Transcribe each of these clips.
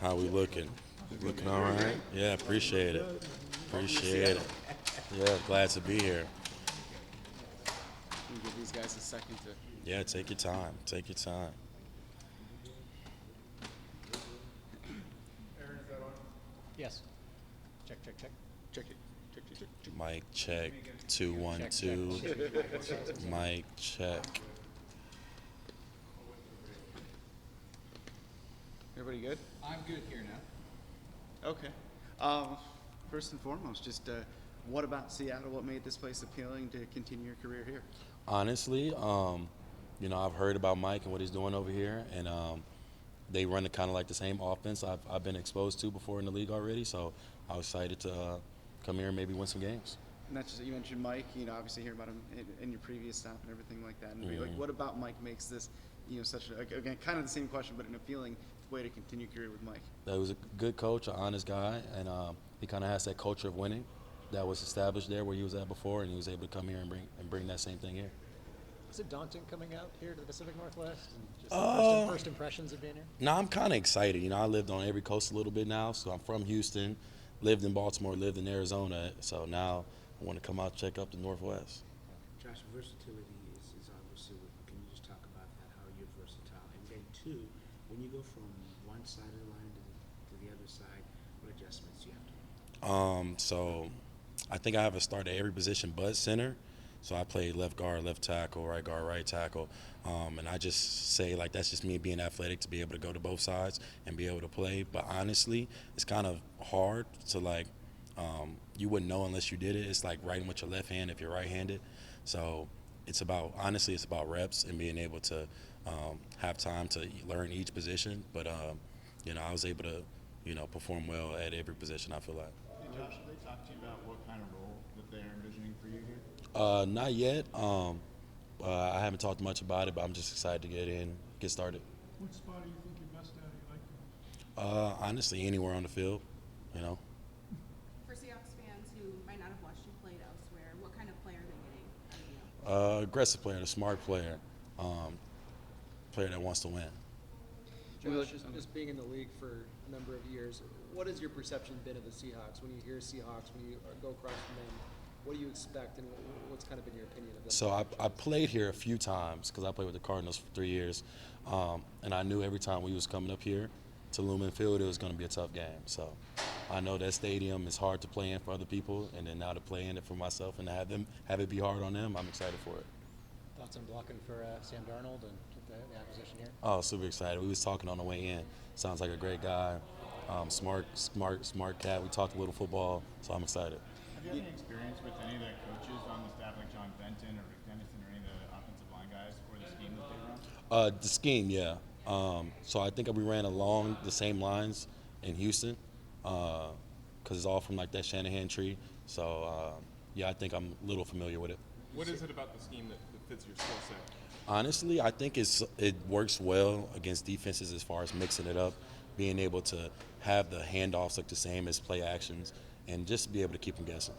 How we looking? Looking all right? Yeah, appreciate it. Appreciate it. Yeah, glad to be here. Can you give these guys a second to? Yeah, take your time. Take your time. Yes. Check, check, check. Check it. Check it. Check. Check. Mic check. Two one Check, two. check. Mic check. Everybody good? I'm good here now. Okay. First and foremost, just what about Seattle? What made this place appealing to continue your career here? Honestly, I've heard about Mike and what he's doing over here, and they run it kind of like the same offense I've been exposed to before in the league already. So I was excited to come here and maybe win some games. And that's just, you mentioned Mike. Obviously hearing about him in your previous stop and everything like that. And like, what about Mike makes this, such a, again, kind of the same question, but an appealing way to continue your career with Mike? That was a good coach, an honest guy, and he kind of has that culture of winning that was established there where he was at before, and he was able to come here and bring that same thing here. Is it daunting coming out here to the Pacific Northwest and just first impressions of being here? No, I'm kind of excited. I lived on every coast a little bit now, so I'm from Houston, lived in Baltimore, lived in Arizona, so now I want to come out and check up the Northwest. Josh, versatility is obviously, can you just talk about that, how you're versatile? And then two, when you go from one side of the line to the other side, what adjustments do you have to make? So I think I have a start at every position but center. So I played left guard, left tackle, right guard, right tackle. And I just say, like, that's just me being athletic to be able to go to both sides and be able to play. But honestly, it's kind of hard to, like, you wouldn't know unless you did it. It's like writing with your left hand if you're right-handed. So it's about reps and being able to have time to learn each position. But, I was able to, perform well at every position, I feel like. Hey Josh, have they talked to you about what kind of role that they're envisioning for you here? Not yet. I haven't talked much about it, but I'm just excited to get started. What spot do you think you're best at? You like the most? Honestly, anywhere on the field, For Seahawks fans who might not have watched you play elsewhere, what kind of player are they getting out of you? Aggressive player, a smart player, player that wants to win. Josh, just being in the league for a number of years, what has your perception been of the Seahawks? When you hear Seahawks, when you go across from them, what do you expect, and what's kind of been your opinion of them? So I played here a few times because I played with the Cardinals for 3 years, and I knew every time we was coming up here to Lumen Field, it was going to be a tough game. So I know that stadium is hard to play in for other people, and then now to play in it for myself and to have it be hard on them, I'm excited for it. Thoughts on blocking for Sam Darnold and the acquisition here? Oh, super excited. We was talking on the way in. Sounds like a great guy, smart cat. We talked a little football, so I'm excited. Have you had any experience with any of the coaches on the staff, like John Benton or Rick Dennison or any of the offensive line guys, or the scheme that they run? The scheme, yeah. So I think we ran along the same lines in Houston because it's all from like that Shanahan tree. So, I think I'm a little familiar with it. What is it about the scheme that fits your skill set? Honestly, I think it works well against defenses as far as mixing it up, being able to have the handoffs look the same as play actions, and just be able to keep them guessing.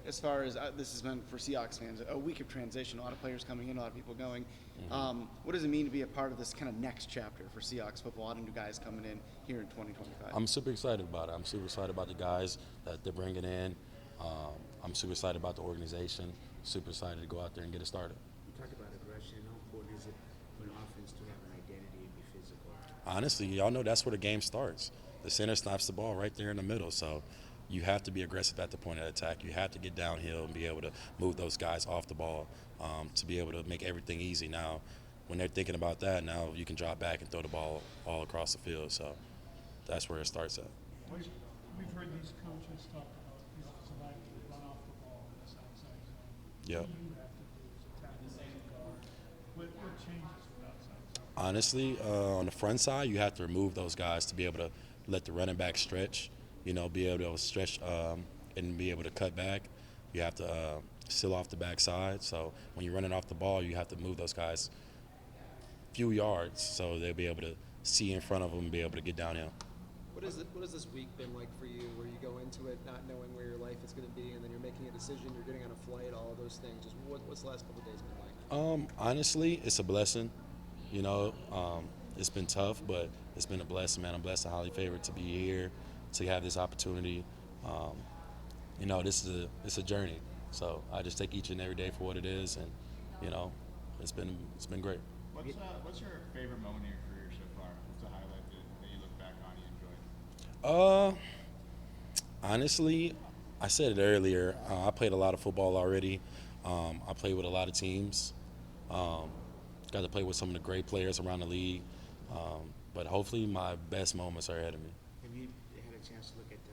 As far as this has been for Seahawks fans, a week of transition, a lot of players coming in, a lot of people going. What does it mean to be a part of this kind of next chapter for Seahawks football? A lot of new guys coming in here in 2025. I'm super excited about it. I'm super excited about the guys that they're bringing in. I'm super excited about the organization. Super excited to go out there and get it started. You talk about aggression. How important is it for an offense to have an identity and be physical? Honestly, y'all know that's where the game starts. The center snaps the ball right there in the middle, so you have to be aggressive at the point of attack. You have to get downhill and be able to move those guys off the ball to be able to make everything easy. Now, when they're thinking about that, now you can drop back and throw the ball all across the field. So that's where it starts at. We've heard these coaches talk about the offensive line to run off the ball in this outside zone. Yep. What do you have to do is attack the same guard? What changes with outside zone? Honestly, on the front side, you have to remove those guys to be able to let the running back stretch, be able to stretch and be able to cut back. You have to seal off the backside. So when you're running off the ball, you have to move those guys a few yards so they'll be able to see in front of them and be able to get downhill. What has this week been like for you, where you go into it not knowing where your life is going to be, and then you're making a decision, you're getting on a flight, all of those things? Just what's the last couple of days been like? Honestly, it's a blessing. it's been tough, but it's been a blessing, man. I'm blessed and highly favored to be here, to have this opportunity. You know, it's a journey. So I just take each and every day for what it is, and you know, it's been great. What's your favorite moment in your career so far? What's the highlight that you look back on and enjoy? Honestly, I said it earlier. I played a lot of football already. I played with a lot of teams. Got to play with some of the great players around the league. But hopefully, my best moments are ahead of me. Have you had a chance to look at the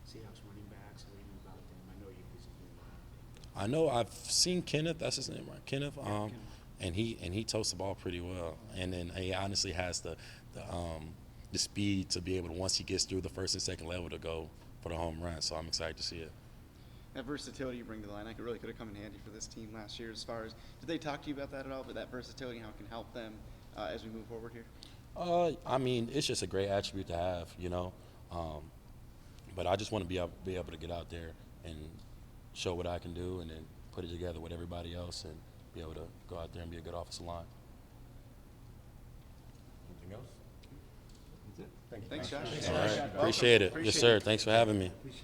Seahawks running backs? What do you know about them? I know you're basically around. I know I've seen Kenneth. That's his name, right? Kenneth. And he totes the ball pretty well. And then he honestly has the speed to be able to, once he gets through the first and second level, to go for the home run. So I'm excited to see it. That versatility you bring to the line, really could have come in handy for this team last year. As far as, did they talk to you about that at all? But that versatility, how it can help them as we move forward here? I mean, it's just a great attribute to have, you know. But I just want to be able to get out there and show what I can do, and then put it together with everybody else, and be able to go out there and be a good offensive line. Anything else? That's it. Thank you. Thanks, Josh. All right, Welcome. appreciate it. Yes, sir. Thanks for having me. Appreciate